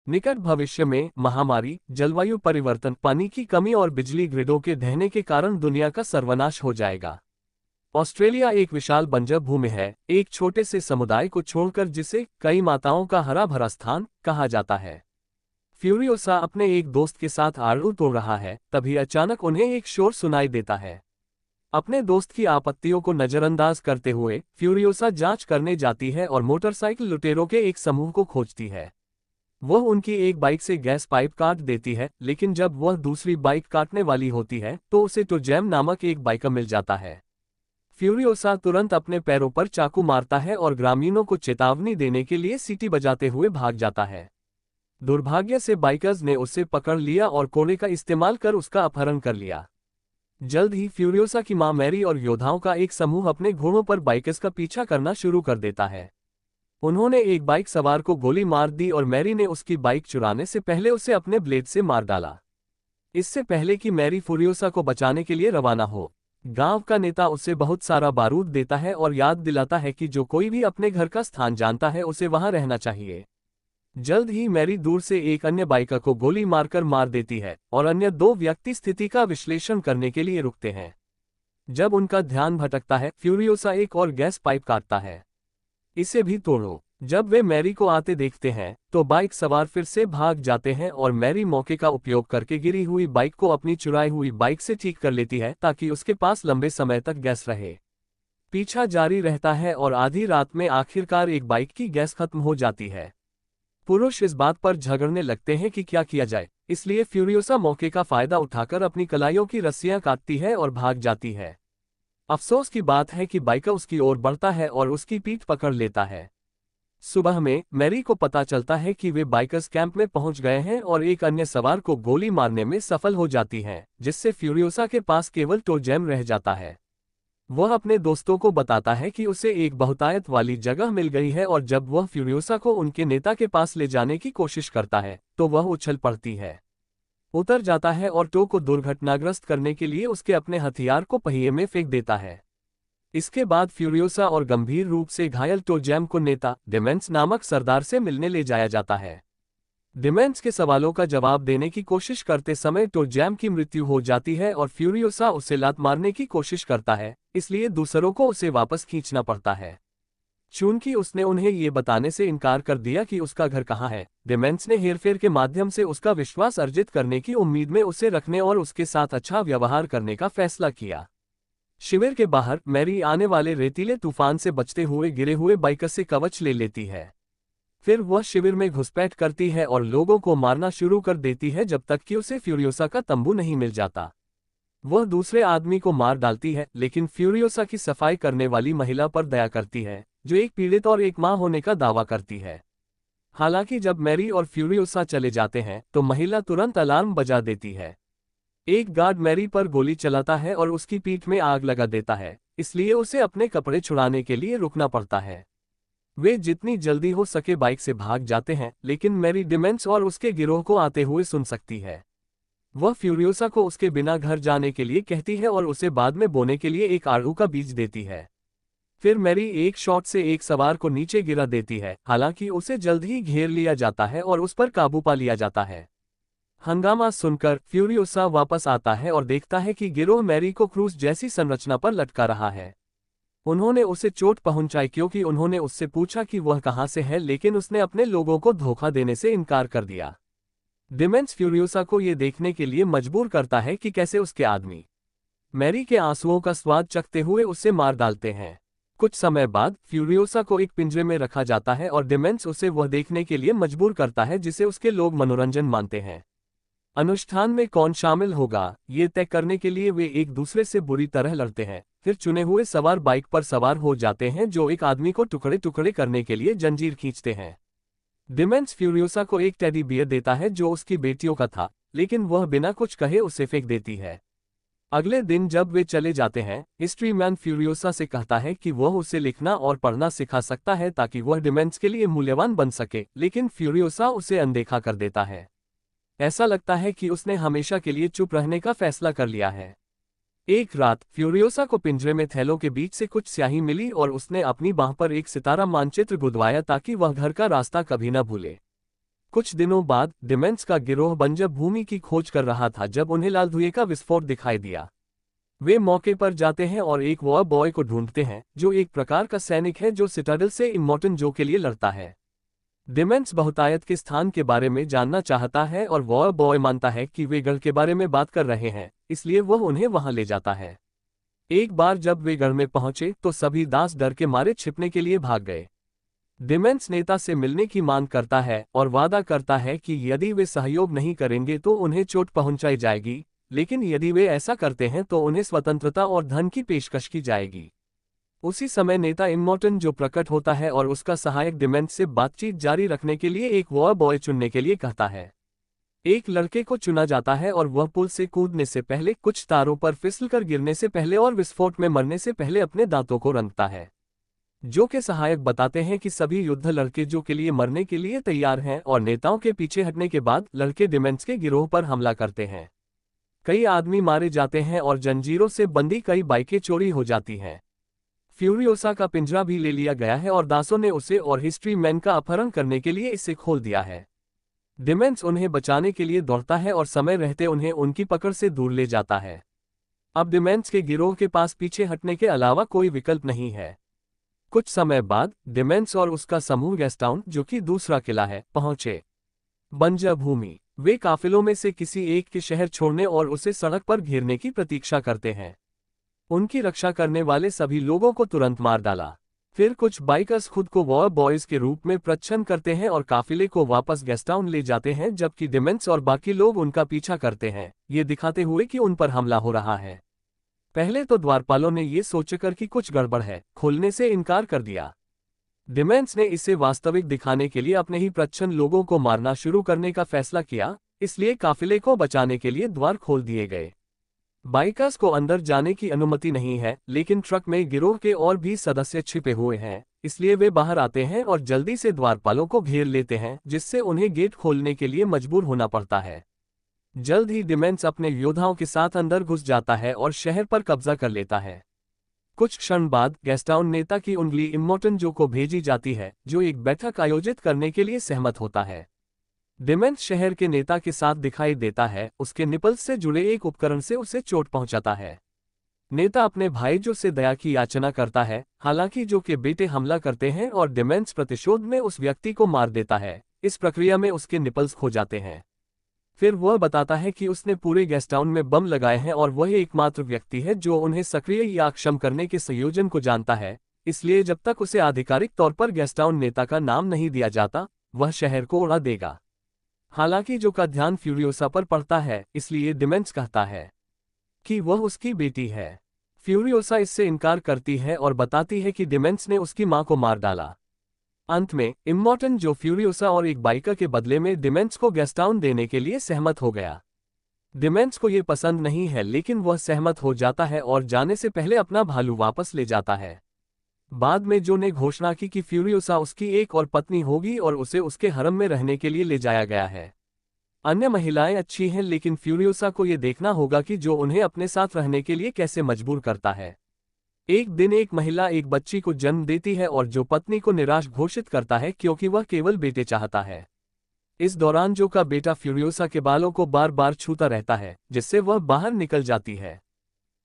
निकट भविष्य में महामारी, जलवायु परिवर्तन, पानी की कमी और बिजली ग्रिडों के ढहने के कारण दुनिया का सर्वनाश हो जाएगा। ऑस्ट्रेलिया एक विशाल बंजर भूमि है, एक छोटे से समुदाय को छोड़कर, जिसे कई माताओं का हरा भरा स्थान कहा जाता है। फ्यूरियोसा अपने एक दोस्त के साथ आड़ू तोड़ रहा है, तभी अचानक उन्हें एक शोर सुनाई देता है। अपने दोस्त की आपत्तियों को नजरअंदाज करते हुए फ्यूरियोसा जांच करने जाती है और मोटरसाइकिल लुटेरों के एक समूह को खोजती है। वह उनकी एक बाइक से गैस पाइप काट देती है, लेकिन जब वह दूसरी बाइक काटने वाली होती है तो उसे टोजैम नामक एक बाइकर मिल जाता है। फ्यूरियोसा तुरंत अपने पैरों पर चाकू मारता है और ग्रामीणों को चेतावनी देने के लिए सीटी बजाते हुए भाग जाता है। दुर्भाग्य से बाइकर्स ने उसे पकड़ लिया और कोड़े का इस्तेमाल कर उसका अपहरण कर लिया। जल्द ही फ्यूरियोसा की मां मैरी और योद्धाओं का एक समूह अपने घोड़ों पर बाइकर्स का पीछा करना शुरू कर देता है। उन्होंने एक बाइक सवार को गोली मार दी और मैरी ने उसकी बाइक चुराने से पहले उसे अपने ब्लेड से मार डाला। इससे पहले कि मैरी फ्यूरियोसा को बचाने के लिए रवाना हो, गांव का नेता उसे बहुत सारा बारूद देता है और याद दिलाता है कि जो कोई भी अपने घर का स्थान जानता है उसे वहां रहना चाहिए। जल्द ही मैरी दूर से एक अन्य बाइकर को गोली मारकर मार देती है और अन्य दो व्यक्ति स्थिति का विश्लेषण करने के लिए रुकते हैं। जब उनका ध्यान भटकता है, फ्यूरियोसा एक और गैस पाइप काटता है। इसे भी तोड़ो। जब वे मैरी को आते देखते हैं तो बाइक सवार फिर से भाग जाते हैं और मैरी मौके का उपयोग करके गिरी हुई बाइक को अपनी चुराई हुई बाइक से ठीक कर लेती है ताकि उसके पास लंबे समय तक गैस रहे। पीछा जारी रहता है और आधी रात में आखिरकार एक बाइक की गैस खत्म हो जाती है। पुरुष इस बात पर झगड़ने लगते हैं कि क्या किया जाए, इसलिए फ्यूरियोसा मौके का फायदा उठाकर अपनी कलाइयों की रस्सियां काटती है और भाग जाती है। अफसोस की बात है कि बाइकर उसकी ओर बढ़ता है और उसकी पीठ पकड़ लेता है। सुबह में मैरी को पता चलता है कि वे बाइकर्स कैंप में पहुंच गए हैं और एक अन्य सवार को गोली मारने में सफल हो जाती हैं, जिससे फ्यूरियोसा के पास केवल टोजैम रह जाता है। वह अपने दोस्तों को बताता है कि उसे एक बहुतायत वाली जगह मिल गई है और जब वह फ्यूरियोसा को उनके नेता के पास ले जाने की कोशिश करता है तो वह उछल पड़ती है, उतर जाता है और टो को दुर्घटनाग्रस्त करने के लिए उसके अपने हथियार को पहिए में फेंक देता है। इसके बाद फ्यूरियोसा और गंभीर रूप से घायल टोजैम को नेता डिमेंस नामक सरदार से मिलने ले जाया जाता है। डिमेंस के सवालों का जवाब देने की कोशिश करते समय टोजैम की मृत्यु हो जाती है और फ्यूरियोसा उसे लात मारने की कोशिश करता है, इसलिए दूसरों को उसे वापस खींचना पड़ता है। चूंकि उसने उन्हें ये बताने से इनकार कर दिया कि उसका घर कहाँ है, डिमेंस ने हेरफेर के माध्यम से उसका विश्वास अर्जित करने की उम्मीद में उसे रखने और उसके साथ अच्छा व्यवहार करने का फैसला किया। शिविर के बाहर मैरी आने वाले रेतीले तूफान से बचते हुए गिरे हुए बाइकर से कवच ले लेती है। फिर वह शिविर में घुसपैठ करती है और लोगों को मारना शुरू कर देती है जब तक कि उसे फ्यूरियोसा का तंबू नहीं मिल जाता। वह दूसरे आदमी को मार डालती है, लेकिन फ्यूरियोसा की सफाई करने वाली महिला पर दया करती है, जो एक पीड़ित और एक मां होने का दावा करती है। हालांकि जब मैरी और फ्यूरियोसा चले जाते हैं तो महिला तुरंत अलार्म बजा देती है। एक गार्ड मैरी पर गोली चलाता है और उसकी पीठ में आग लगा देता है, इसलिए उसे अपने कपड़े छुड़ाने के लिए रुकना पड़ता है। वे जितनी जल्दी हो सके बाइक से भाग जाते हैं, लेकिन मैरी डिमेंस और उसके गिरोह को आते हुए सुन सकती है। वह फ्यूरियोसा को उसके बिना घर जाने के लिए कहती है और उसे बाद में बोने के लिए एक आड़ू का बीज देती है। फिर मैरी एक शॉट से एक सवार को नीचे गिरा देती है, हालांकि उसे जल्द ही घेर लिया जाता है और उस पर काबू पा लिया जाता है। हंगामा सुनकर फ्यूरियोसा वापस आता है और देखता है कि गिरोह मैरी को क्रूस जैसी संरचना पर लटका रहा है। उन्होंने उसे चोट पहुंचाई क्योंकि उन्होंने उससे पूछा कि वह कहां से है, लेकिन उसने अपने लोगों को धोखा देने से इनकार कर दिया। डिमेंस फ्यूरियोसा को यह देखने के लिए मजबूर करता है कि कैसे उसके आदमी मैरी के आंसुओं का स्वाद चखते हुए उसे मार डालते हैं। कुछ समय बाद फ्यूरियोसा को एक पिंजरे में रखा जाता है और डिमेंस उसे वह देखने के लिए मजबूर करता है जिसे उसके लोग मनोरंजन मानते हैं। अनुष्ठान में कौन शामिल होगा, ये तय करने के लिए वे एक दूसरे से बुरी तरह लड़ते हैं। फिर चुने हुए सवार बाइक पर सवार हो जाते हैं जो एक आदमी को टुकड़े टुकड़े करने के लिए जंजीर खींचते हैं। डिमेंस फ्यूरियोसा को एक टेडी बियर देता है जो उसकी बेटियों का था, लेकिन वह बिना कुछ कहे उसे फेंक देती है। अगले दिन जब वे चले जाते हैं, हिस्ट्री मैन फ्यूरियोसा से कहता है कि वह उसे लिखना और पढ़ना सिखा सकता है ताकि वह डिमेंस के लिए मूल्यवान बन सके, लेकिन फ्यूरियोसा उसे अनदेखा कर देता है। ऐसा लगता है कि उसने हमेशा के लिए चुप रहने का फैसला कर लिया है। एक रात फ्यूरियोसा को पिंजरे में थैलों के बीच से कुछ स्याही मिली और उसने अपनी बांह पर एक सितारा मानचित्र गुदवाया ताकि वह घर का रास्ता कभी न भूले। कुछ दिनों बाद डिमेंस का गिरोह बंजर भूमि की खोज कर रहा था जब उन्हें लाल धुएं का विस्फोट दिखाई दिया। वे मौके पर जाते हैं और एक वॉर बॉय को ढूंढते हैं जो एक प्रकार का सैनिक है जो सिटाडल से इमोर्टन जो के लिए लड़ता है। डिमेंस बहुतायत के स्थान के बारे में जानना चाहता है और वॉर बॉय मानता है कि वे गढ़ के बारे में बात कर रहे हैं, इसलिए वह उन्हें वहां ले जाता है। एक बार जब वे गढ़ में पहुंचे तो सभी दास डर के मारे छिपने के लिए भाग गए। डिमेंस नेता से मिलने की मांग करता है और वादा करता है कि यदि वे सहयोग नहीं करेंगे तो उन्हें चोट पहुंचाई जाएगी, लेकिन यदि वे ऐसा करते हैं तो उन्हें स्वतंत्रता और धन की पेशकश की जाएगी। उसी समय नेता इमोर्टन जो प्रकट होता है और उसका सहायक डिमेंस से बातचीत जारी रखने के लिए एक वॉर बॉय चुनने के लिए कहता है। एक लड़के को चुना जाता है और वह पुल से कूदने से पहले, कुछ तारों पर फिसलकर गिरने से पहले और विस्फोट में मरने से पहले अपने दांतों को रंगता है। जो के सहायक बताते हैं कि सभी युद्ध लड़के जो के लिए मरने के लिए तैयार हैं और नेताओं के पीछे हटने के बाद लड़के डिमेंस के गिरोह पर हमला करते हैं। कई आदमी मारे जाते हैं और जंजीरों से बंधी कई बाइकें चोरी हो जाती हैं। फ्यूरियोसा का पिंजरा भी ले लिया गया है और दासों ने उसे और हिस्ट्री मैन का अपहरण करने के लिए इसे खोल दिया है। डिमेंस उन्हें बचाने के लिए दौड़ता है और समय रहते उन्हें उनकी पकड़ से दूर ले जाता है। अब डिमेंस के गिरोह के पास पीछे हटने के अलावा कोई विकल्प नहीं है। कुछ समय बाद डिमेंस और उसका समूह गेस्टाउन, जो कि दूसरा किला है, पहुंचे। बंजर भूमि। वे काफिलों में से किसी एक के शहर छोड़ने और उसे सड़क पर घेरने की प्रतीक्षा करते हैं। उनकी रक्षा करने वाले सभी लोगों को तुरंत मार डाला। फिर कुछ बाइकर्स खुद को वॉर बॉयज के रूप में प्रच्छन्न करते हैं और काफिले को वापस गेस्टाउन ले जाते हैं, जबकि डिमेंस और बाकी लोग उनका पीछा करते हैं, ये दिखाते हुए कि उन पर हमला हो रहा है। पहले तो द्वारपालों ने ये सोचकर कि कुछ गड़बड़ है, खोलने से इनकार कर दिया। डिमेंस ने इसे वास्तविक दिखाने के लिए अपने ही प्रच्छन्न लोगों को मारना शुरू करने का फैसला किया, इसलिए काफिले को बचाने के लिए द्वार खोल दिए गए। बाइकर्स को अंदर जाने की अनुमति नहीं है, लेकिन ट्रक में गिरोह के और भी सदस्य छिपे हुए हैं, इसलिए वे बाहर आते हैं और जल्दी से द्वारपालों को घेर लेते हैं, जिससे उन्हें गेट खोलने के लिए मजबूर होना पड़ता है। जल्द ही डिमेंस अपने योद्धाओं के साथ अंदर घुस जाता है और शहर पर कब्जा कर लेता है। कुछ क्षण बाद गेस्टाउन नेता की उंगली इमोर्टन जो को भेजी जाती है, जो एक बैठक आयोजित करने के लिए सहमत होता है। डिमेंस शहर के नेता के साथ दिखाई देता है, उसके निपल्स से जुड़े एक उपकरण से उसे चोट पहुंचाता है। नेता अपने भाई जो से दया की याचना करता है, हालांकि जो के बेटे हमला करते हैं और डिमेंस प्रतिशोध में उस व्यक्ति को मार देता है। इस प्रक्रिया में उसके निपल्स खो जाते हैं। फिर वह बताता है कि उसने पूरे गेस्टाउन में बम लगाए हैं और वह एकमात्र व्यक्ति है जो उन्हें सक्रिय या अक्षम करने के संयोजन को जानता है, इसलिए जब तक उसे आधिकारिक तौर पर गेस्टाउन नेता का नाम नहीं दिया जाता, वह शहर को उड़ा देगा। हालांकि जो का ध्यान फ्यूरियोसा पर पड़ता है, इसलिए डिमेंस कहता है कि वह उसकी बेटी है। फ्यूरियोसा इससे इनकार करती है और बताती है कि डिमेंस ने उसकी मां को मार डाला। अंत में इमोर्टन जो फ्यूरियोसा और एक बाइकर के बदले में डिमेंस को गेस्टाउन देने के लिए सहमत हो गया। डिमेंस को यह पसंद नहीं है, लेकिन वह सहमत हो जाता है और जाने से पहले अपना भालू वापस ले जाता है। बाद में जो ने घोषणा की कि फ्यूरियोसा उसकी एक और पत्नी होगी और उसे उसके हरम में रहने के लिए ले जाया गया है। अन्य महिलाएं अच्छी हैं, लेकिन फ्यूरियोसा को यह देखना होगा कि जो उन्हें अपने साथ रहने के लिए कैसे मजबूर करता है। एक दिन एक महिला एक बच्ची को जन्म देती है और जो पत्नी को निराश घोषित करता है क्योंकि वह केवल बेटे चाहता है। इस दौरान जो का बेटा फ्यूरियोसा के बालों को बार बार छूता रहता है, जिससे वह बाहर निकल जाती है।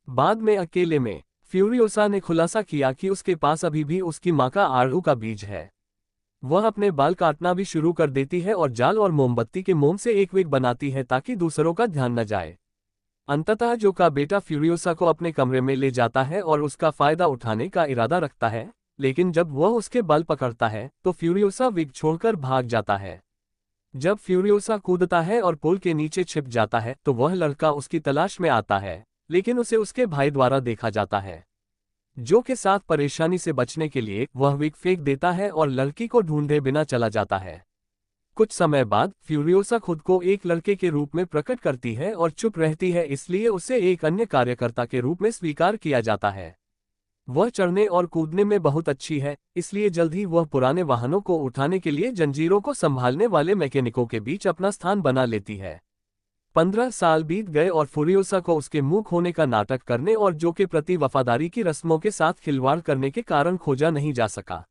बाद में अकेले में फ्यूरियोसा ने खुलासा किया कि उसके पास अभी भी उसकी मां का आड़ू का बीज है। वह अपने बाल काटना भी शुरू कर देती है और जाल और मोमबत्ती के मोम से एक विग बनाती है ताकि दूसरों का ध्यान न जाए। अंततः जो का बेटा फ्यूरियोसा को अपने कमरे में ले जाता है और उसका फायदा उठाने का इरादा रखता है, लेकिन जब वह उसके बाल पकड़ता है तो फ्यूरियोसा विग छोड़कर भाग जाता है। जब फ्यूरियोसा कूदता है और पुल के नीचे छिप जाता है तो वह लड़का उसकी तलाश में आता है, लेकिन उसे उसके भाई द्वारा देखा जाता है। जो के साथ परेशानी से बचने के लिए वह विग फेंक देता है और लड़की को ढूंढे बिना चला जाता है। कुछ समय बाद फ्यूरियोसा खुद को एक लड़के के रूप में प्रकट करती है और चुप रहती है, इसलिए उसे एक अन्य कार्यकर्ता के रूप में स्वीकार किया जाता है। वह चढ़ने और कूदने में बहुत अच्छी है, इसलिए जल्द ही वह पुराने वाहनों को उठाने के लिए जंजीरों को संभालने वाले मैकेनिकों के बीच अपना स्थान बना लेती है। 15 साल बीत गए और फ्यूरियोसा को उसके मुंह खोने का नाटक करने और जो के प्रति वफादारी की रस्मों के साथ खिलवाड़ करने के कारण खोजा नहीं जा सका।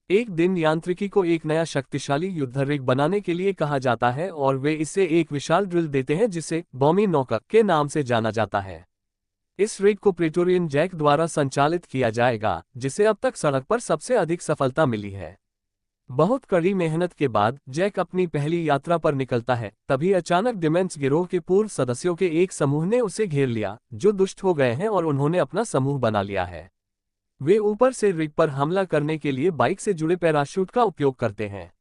एक दिन यांत्रिकी को एक नया शक्तिशाली युद्ध रिग बनाने के लिए कहा जाता है और वे इसे एक विशाल ड्रिल देते हैं जिसे बॉमी नौका के नाम से जाना जाता है। इस रिग को प्रेटोरियन जैक द्वारा संचालित किया जाएगा, जिसे अब तक सड़क पर सबसे अधिक सफलता मिली है। बहुत कड़ी मेहनत के बाद जैक अपनी पहली यात्रा पर निकलता है, तभी अचानक डिमेंस गिरोह के पूर्व सदस्यों के एक समूह ने उसे घेर लिया, जो दुष्ट हो गए हैं और उन्होंने अपना समूह बना लिया है। वे ऊपर से रिग पर हमला करने के लिए बाइक से जुड़े पैराशूट का उपयोग करते हैं।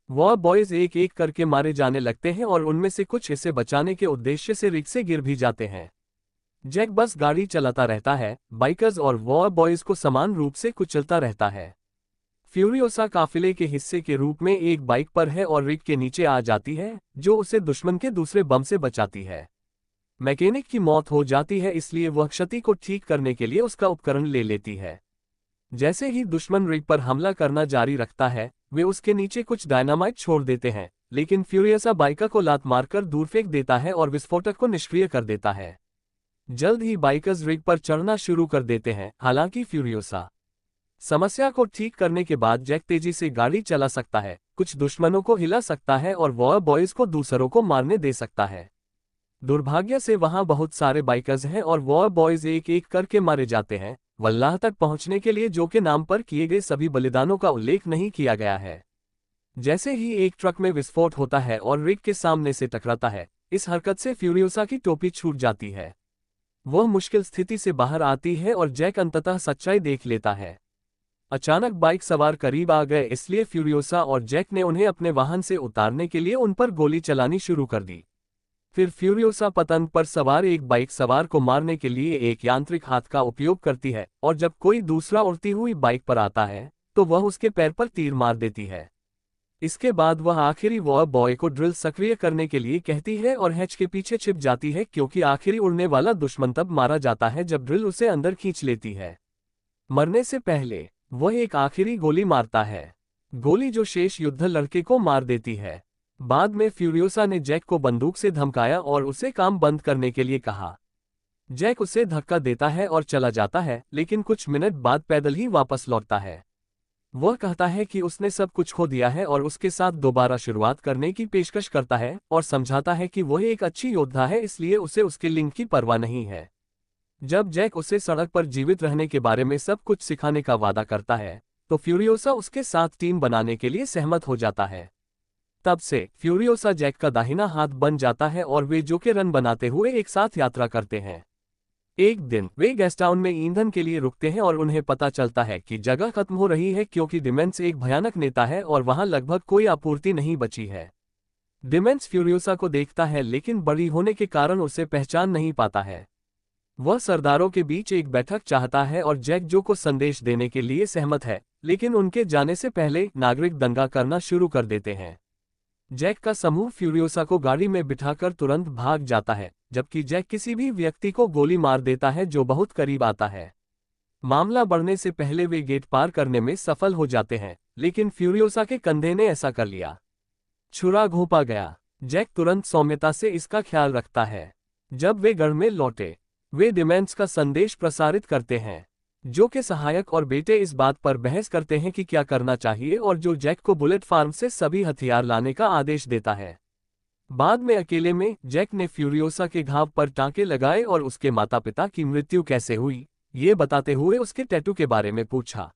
वॉर बॉयज एक एक करके मारे जाने लगते हैं और उनमें से कुछ इसे बचाने के उद्देश्य से रिग से गिर भी जाते हैं। जैक बस गाड़ी चलाता रहता है, बाइकर्स और वॉर बॉयज को समान रूप से कुचलता रहता है। फ्यूरियोसा काफिले के हिस्से के रूप में एक बाइक पर है और रिग के नीचे आ जाती है, जो उसे दुश्मन के दूसरे बम से बचाती है। मैकेनिक की मौत हो जाती है, इसलिए वह क्षति को ठीक करने के लिए उसका उपकरण ले लेती है। जैसे ही दुश्मन रिग पर हमला करना जारी रखता है, वे उसके नीचे कुछ डायनामाइट छोड़ देते हैं, लेकिन फ्यूरियोसा बाइकर को लात मारकर दूर फेंक देता है और विस्फोटक को निष्क्रिय कर देता है। जल्द ही बाइकर्स रिग पर चढ़ना शुरू कर देते हैं। हालांकि फ्यूरियोसा समस्या को ठीक करने के बाद जैक तेजी से गाड़ी चला सकता है, कुछ दुश्मनों को हिला सकता है और वॉर बॉयज को दूसरों को मारने दे सकता है। दुर्भाग्य से वहां बहुत सारे बाइकर्स हैं और वॉर बॉयज एक एक करके मारे जाते हैं। वल्लाह तक पहुंचने के लिए जो के नाम पर किए गए सभी बलिदानों का उल्लेख नहीं किया गया है। जैसे ही एक ट्रक में विस्फोट होता है और रिग के सामने से टकराता है, इस हरकत से फ्यूरियोसा की टोपी छूट जाती है। वह मुश्किल स्थिति से बाहर आती है और जैक अंततः सच्चाई देख लेता है। अचानक बाइक सवार करीब आ गए, इसलिए फ्यूरियोसा और जैक ने उन्हें अपने वाहन से उतारने के लिए उन पर गोली चलानी शुरू कर दी। फिर फ्यूरियोसा पतंग पर सवार एक बाइक सवार को मारने के लिए एक यांत्रिक हाथ का उपयोग करती है और जब कोई दूसरा उड़ती हुई बाइक पर आता है तो वह उसके पैर पर तीर मार देती है। इसके बाद वह आखिरी वॉर बॉय को ड्रिल सक्रिय करने के लिए कहती है और हैच के पीछे छिप जाती है, क्योंकि आखिरी उड़ने वाला दुश्मन तब मारा जाता है जब ड्रिल उसे अंदर खींच लेती है। मरने से पहले वह एक आखिरी गोली मारता है, गोली जो शेष युद्ध लड़के को मार देती है। बाद में फ्यूरियोसा ने जैक को बंदूक से धमकाया और उसे काम बंद करने के लिए कहा। जैक उसे धक्का देता है और चला जाता है, लेकिन कुछ मिनट बाद पैदल ही वापस लौटता है। वह कहता है कि उसने सब कुछ खो दिया है और उसके साथ दोबारा शुरुआत करने की पेशकश करता है और समझाता है कि वह एक अच्छी योद्धा है, इसलिए उसे उसके लिंग की परवाह नहीं है। जब जैक उसे सड़क पर जीवित रहने के बारे में सब कुछ सिखाने का वादा करता है, तो फ्यूरियोसा उसके साथ टीम बनाने के लिए सहमत हो जाता है। तब से फ्यूरियोसा जैक का दाहिना हाथ बन जाता है और वे जो के रन बनाते हुए एक साथ यात्रा करते हैं। एक दिन वे गैसटाउन में ईंधन के लिए रुकते हैं और उन्हें पता चलता है कि जगह खत्म हो रही है, क्योंकि डिमेंस एक भयानक नेता है और वहां लगभग कोई आपूर्ति नहीं बची है। डिमेंस फ्यूरियोसा को देखता है, लेकिन बड़ी होने के कारण उसे पहचान नहीं पाता है। वह सरदारों के बीच एक बैठक चाहता है और जैक जो को संदेश देने के लिए सहमत है, लेकिन उनके जाने से पहले नागरिक दंगा करना शुरू कर देते हैं। जैक का समूह फ्यूरियोसा को गाड़ी में बिठाकर तुरंत भाग जाता है, जबकि जैक किसी भी व्यक्ति को गोली मार देता है जो बहुत करीब आता है। मामला बढ़ने से पहले वे गेट पार करने में सफल हो जाते हैं, लेकिन फ्यूरियोसा के कंधे ने ऐसा कर लिया। छुरा घोंपा गया। जैक तुरंत सौम्यता से इसका ख्याल रखता है। जब वे घर में लौटे, वे डिमेंस का संदेश प्रसारित करते हैं। जो के सहायक और बेटे इस बात पर बहस करते हैं कि क्या करना चाहिए और जो जैक को बुलेट फार्म से सभी हथियार लाने का आदेश देता है। बाद में अकेले में जैक ने फ्यूरियोसा के घाव पर टांके लगाए और उसके माता पिता की मृत्यु कैसे हुई, ये बताते हुए उसके टैटू के बारे में पूछा।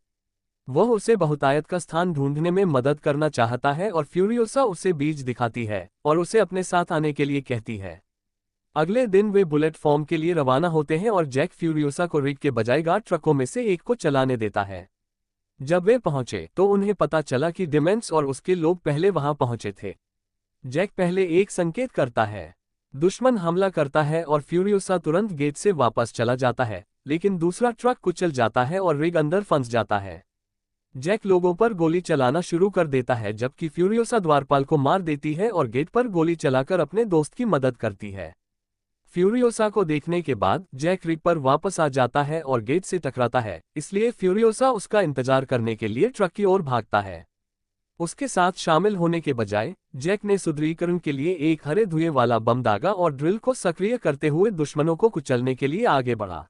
वह उसे बहुतायत का स्थान ढूंढने में मदद करना चाहता है और फ्यूरियोसा उसे बीज दिखाती है और उसे अपने साथ आने के लिए कहती है। अगले दिन वे बुलेट फॉर्म के लिए रवाना होते हैं और जैक फ्यूरियोसा को रिग के बजाय गार्ड ट्रकों में से एक को चलाने देता है। जब वे पहुंचे तो उन्हें पता चला कि डिमेंस और उसके लोग पहले वहां पहुंचे थे। जैक पहले एक संकेत करता है, दुश्मन हमला करता है और फ्यूरियोसा तुरंत गेट से वापस चला जाता है, लेकिन दूसरा ट्रक कुचल जाता है और रिग अंदर फंस जाता है। जैक लोगों पर गोली चलाना शुरू कर देता है, जबकि फ्यूरियोसा द्वारपाल को मार देती है और गेट पर गोली चलाकर अपने दोस्त की मदद करती है। फ्यूरियोसा को देखने के बाद जैक रिग पर वापस आ जाता है और गेट से टकराता है, इसलिए फ्यूरियोसा उसका इंतजार करने के लिए ट्रक की ओर भागता है। उसके साथ शामिल होने के बजाय जैक ने सुदृढ़ीकरण के लिए एक हरे धुएं वाला बम दागा और ड्रिल को सक्रिय करते हुए दुश्मनों को कुचलने के लिए आगे बढ़ा।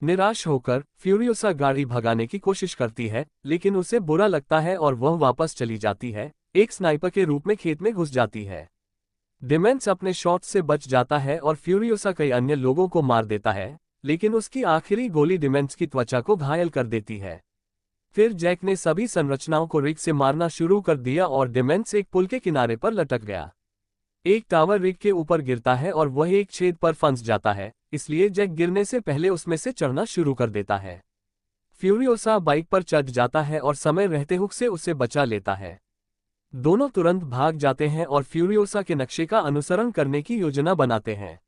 निराश होकर फ्यूरियोसा गाड़ी भगाने की कोशिश करती है, लेकिन उसे बुरा लगता है और वह वापस चली जाती है, एक स्नाइपर के रूप में खेत में घुस जाती है। डिमेंस अपने शॉट से बच जाता है और फ्यूरियोसा कई अन्य लोगों को मार देता है, लेकिन उसकी आखिरी गोली डिमेंस की त्वचा को घायल कर देती है। फिर जैक ने सभी संरचनाओं को रिग से मारना शुरू कर दिया और डिमेंस एक पुल के किनारे पर लटक गया। एक टावर रिग के ऊपर गिरता है और वह एक छेद पर फंस जाता है, इसलिए जैक गिरने से पहले उसमें से चढ़ना शुरू कर देता है। फ्यूरियोसा बाइक पर चढ़ जाता है और समय रहते हुक से उसे बचा लेता है। दोनों तुरंत भाग जाते हैं और फ्यूरियोसा के नक्शे का अनुसरण करने की योजना बनाते हैं।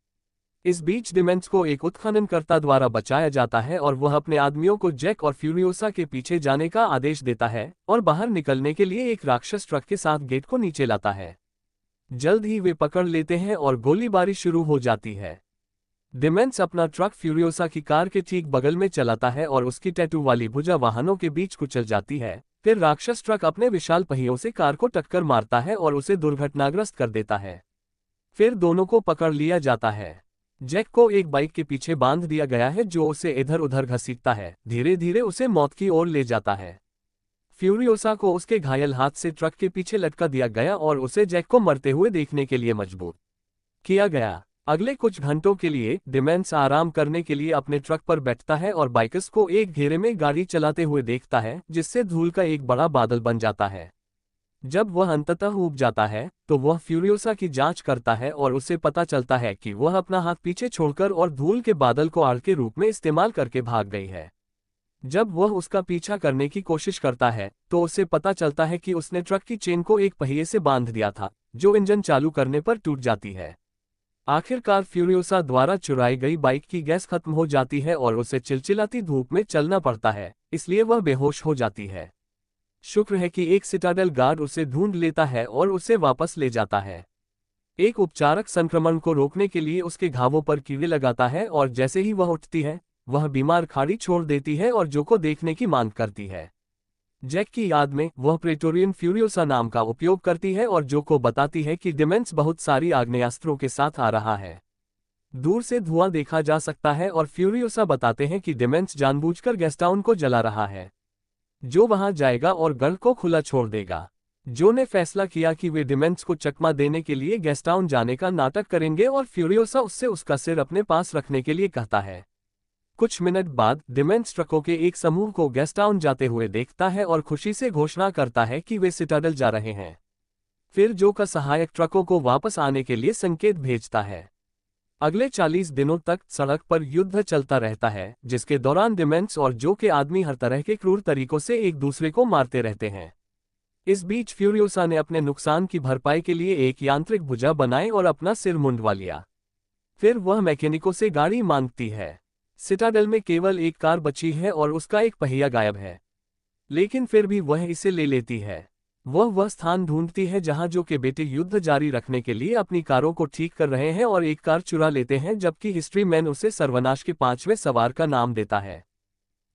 इस बीच डिमेंस को एक उत्खननकर्ता द्वारा बचाया जाता है और वह अपने आदमियों को जैक और फ्यूरियोसा के पीछे जाने का आदेश देता है और बाहर निकलने के लिए एक राक्षस ट्रक के साथ गेट को नीचे लाता है। जल्द ही वे पकड़ लेते हैं और गोलीबारी शुरू हो जाती है। डिमेंस अपना ट्रक फ्यूरियोसा की कार के ठीक बगल में चलाता है और उसकी टैटू वाली भुजा वाहनों के बीच कुचल जाती है। फिर राक्षस ट्रक अपने विशाल पहियों से कार को टक्कर मारता है और उसे दुर्घटनाग्रस्त कर देता है। फिर दोनों को पकड़ लिया जाता है। जैक को एक बाइक के पीछे बांध दिया गया है जो उसे इधर उधर घसीटता है, धीरे धीरे उसे मौत की ओर ले जाता है। फ्यूरियोसा को उसके घायल हाथ से ट्रक के पीछे लटका दिया गया और उसे जैक को मरते हुए देखने के लिए मजबूर किया गया। अगले कुछ घंटों के लिए डिमेंस आराम करने के लिए अपने ट्रक पर बैठता है और बाइकर्स को एक घेरे में गाड़ी चलाते हुए देखता है, जिससे धूल का एक बड़ा बादल बन जाता है। जब वह अंततः ऊब जाता है तो वह फ्यूरियोसा की जांच करता है और उसे पता चलता है कि वह अपना हाथ पीछे छोड़कर और धूल के बादल को आड़ के रूप में इस्तेमाल करके भाग गई है। जब वह उसका पीछा करने की कोशिश करता है तो उसे पता चलता है कि उसने ट्रक की चेन को एक पहिए से बांध दिया था, जो इंजन चालू करने पर टूट जाती है। आखिरकार फ्यूरियोसा द्वारा चुराई गई बाइक की गैस खत्म हो जाती है और उसे चिलचिलाती धूप में चलना पड़ता है, इसलिए वह बेहोश हो जाती है। शुक्र है कि एक सिटाडेल गार्ड उसे ढूंढ लेता है और उसे वापस ले जाता है। एक उपचारक संक्रमण को रोकने के लिए उसके घावों पर कीड़े लगाता है और जैसे ही वह उठती है वह बीमार खाड़ी छोड़ देती है और जो को देखने की मांग करती है। जैक की याद में वह प्रेटोरियन फ्यूरियोसा नाम का उपयोग करती है और जो को बताती है कि डिमेंस बहुत सारी आग्नेयास्त्रों के साथ आ रहा है। दूर से धुआं देखा जा सकता है और फ्यूरियोसा बताते हैं कि डिमेंस जानबूझकर गैस्टाउन को जला रहा है। जो वहां जाएगा और गढ़ को खुला छोड़ देगा। जो ने फैसला किया कि वे डिमेंस को चकमा देने के लिए गैस्टाउन जाने का नाटक करेंगे और फ्यूरियोसा उससे उसका सिर अपने पास रखने के लिए कहता है। कुछ मिनट बाद डिमेंस ट्रकों के एक समूह को गैस्टाउन जाते हुए देखता है और खुशी से घोषणा करता है कि वे सिटाडेल जा रहे हैं। फिर जो का सहायक ट्रकों को वापस आने के लिए संकेत भेजता है। अगले 40 दिनों तक सड़क पर युद्ध चलता रहता है, जिसके दौरान डिमेंस और जो के आदमी हर तरह के क्रूर तरीकों से एक दूसरे को मारते रहते हैं। इस बीच फ्यूरियोसा ने अपने नुकसान की भरपाई के लिए एक यांत्रिक भुजा बनाई और अपना सिर मुंडवा लिया। फिर वह मैकेनिकों से गाड़ी मांगती है। सिटाडेल में केवल एक कार बची है और उसका एक पहिया गायब है, लेकिन फिर भी वह इसे ले लेती है। वह स्थान ढूंढती है जहां जो के बेटे युद्ध जारी रखने के लिए अपनी कारों को ठीक कर रहे हैं और एक कार चुरा लेते हैं, जबकि हिस्ट्री मैन उसे सर्वनाश के 5वें सवार का नाम देता है।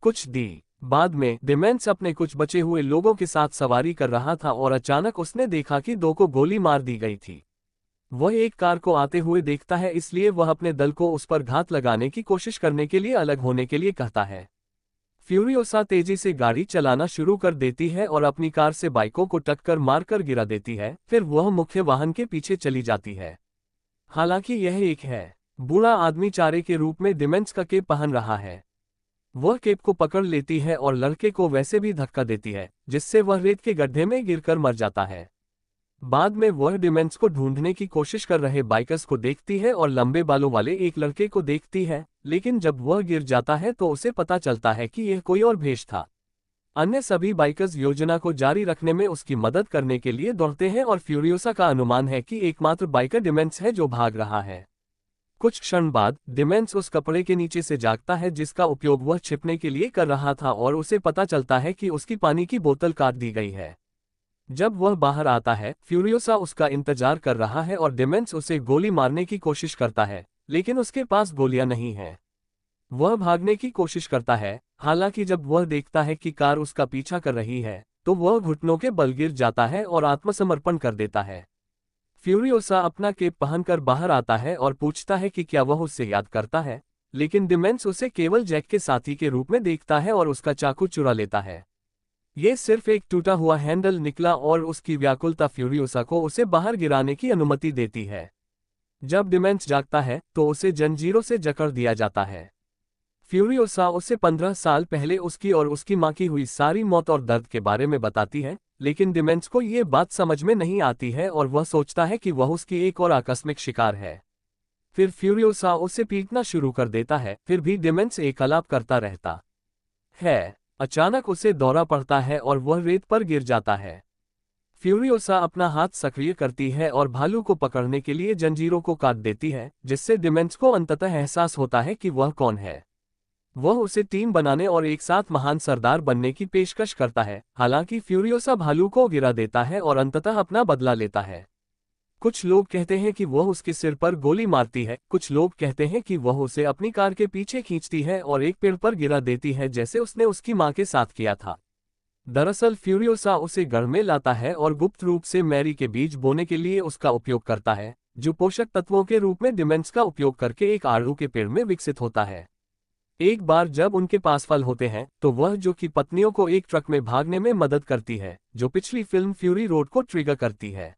कुछ दी बाद में डिमेंस अपने कुछ बचे हुए लोगों के साथ सवारी कर रहा था और अचानक उसने देखा कि दो को गोली मार दी गई थी। वह एक कार को आते हुए देखता है, इसलिए वह अपने दल को उस पर घात लगाने की कोशिश करने के लिए अलग होने के लिए कहता है। फ्यूरियोसा तेजी से गाड़ी चलाना शुरू कर देती है और अपनी कार से बाइकों को टक्कर मारकर गिरा देती है। फिर वह मुख्य वाहन के पीछे चली जाती है। हालांकि यह एक है बूढ़ा आदमी चारे के रूप में डिमेंस का केप पहन रहा है। वह केप को पकड़ लेती है और लड़के को वैसे भी धक्का देती है, जिससे वह रेत के गड्ढे में गिरकर मर जाता है। बाद में वह डिमेंस को ढूंढने की कोशिश कर रहे बाइकर्स को देखती है और लंबे बालों वाले एक लड़के को देखती है, लेकिन जब वह गिर जाता है तो उसे पता चलता है कि यह कोई और भेष था। अन्य सभी बाइकर्स योजना को जारी रखने में उसकी मदद करने के लिए दौड़ते हैं और फ्यूरियोसा का अनुमान है कि एकमात्र बाइकर डिमेंस है जो भाग रहा है। कुछ क्षण बाद डिमेंस उस कपड़े के नीचे से जागता है जिसका उपयोग वह छिपने के लिए कर रहा था और उसे पता चलता है कि उसकी पानी की बोतल काट दी गई है। जब वह बाहर आता है, फ्यूरियोसा उसका इंतजार कर रहा है और डिमेंस उसे गोली मारने की कोशिश करता है, लेकिन उसके पास गोलियां नहीं हैं। वह भागने की कोशिश करता है, हालांकि जब वह देखता है कि कार उसका पीछा कर रही है तो वह घुटनों के बल गिर जाता है और आत्मसमर्पण कर देता है। फ्यूरियोसा अपना केप पहनकर बाहर आता है और पूछता है कि क्या वह उससे याद करता है। लेकिन डिमेंस उसे केवल जैक के साथी के रूप में देखता है और उसका चाकू चुरा लेता है। ये सिर्फ एक टूटा हुआ हैंडल निकला और उसकी व्याकुलता फ्यूरियोसा को उसे बाहर गिराने की अनुमति देती है। जब डिमेंस जागता है तो उसे जंजीरों से जकड़ दिया जाता है। फ्यूरियोसा उसे 15 साल पहले उसकी और उसकी मां की हुई सारी मौत और दर्द के बारे में बताती है, लेकिन डिमेंस को ये बात समझ में नहीं आती है और वह सोचता है कि वह उसकी एक और आकस्मिक शिकार है। फिर फ्यूरियोसा उसे पीटना शुरू कर देता है, फिर भी डिमेंस एक आलाप करता रहता है। अचानक उसे दौरा पड़ता है और वह रेत पर गिर जाता है। फ्यूरियोसा अपना हाथ सक्रिय करती है और भालू को पकड़ने के लिए जंजीरों को काट देती है, जिससे डिमेंस को अंततः एहसास होता है कि वह कौन है। वह उसे टीम बनाने और एक साथ महान सरदार बनने की पेशकश करता है। हालांकि फ्यूरियोसा भालू को गिरा देता है और अंततः अपना बदला लेता है। कुछ लोग कहते हैं कि वह उसके सिर पर गोली मारती है, कुछ लोग कहते हैं कि वह उसे अपनी कार के पीछे खींचती है और एक पेड़ पर गिरा देती है, जैसे उसने उसकी मां के साथ किया था। दरअसल फ्यूरियोसा उसे घर में लाता है और गुप्त रूप से मैरी के बीज बोने के लिए उसका उपयोग करता है, जो पोषक तत्वों के रूप में डिमेंस का उपयोग करके एक आड़ू के पेड़ में विकसित होता है। एक बार जब उनके पास फल होते हैं तो वह जो कि पत्नियों को एक ट्रक में भागने में मदद करती है, जो पिछली फिल्म फ्यूरी रोड को ट्रिगर करती है।